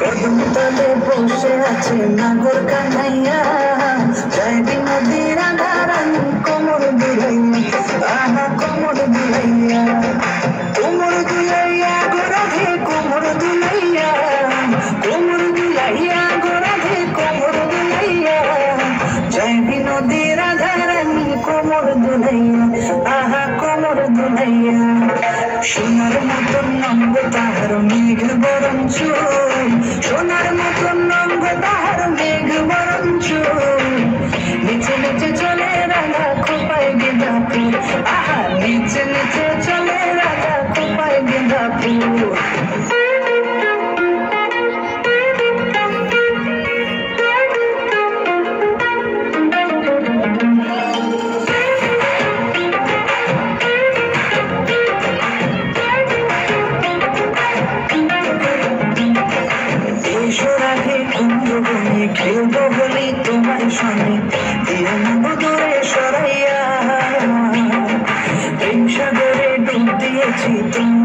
কদম তলে বসে আছে নাগর কানাইয়া, যাইবি নদীর আধারান কোমর দুলাইয়া, আহা কোমর দুলাইয়া, কোমর দুলাইয়া গোরাধে কোমর দুলাইয়া, কোমর দুলাইয়া গোরাধে কোমর দুলাইয়া, যাইবি নদীর আধারান কোমর দুলাইয়া, আহা কোমর দুলাইয়া। সোনার মতন নঙ্গ তাহার মেঘ বরণ চুল, সোনার মতন নঙ্গ তাহার মেঘ বরণ চুল, নিচে নিচে চলে রাধা খোপায় গেঁদা ফুল, আহা নিচে নিচে চলে রাধা খোপায় গেঁদা ফুল। খেলবো বলি তোমার সঙ্গে, দিয়ে নেব দূরে সরাইয়া, প্রেম সাগরে ডুব দিয়েছি তুমি।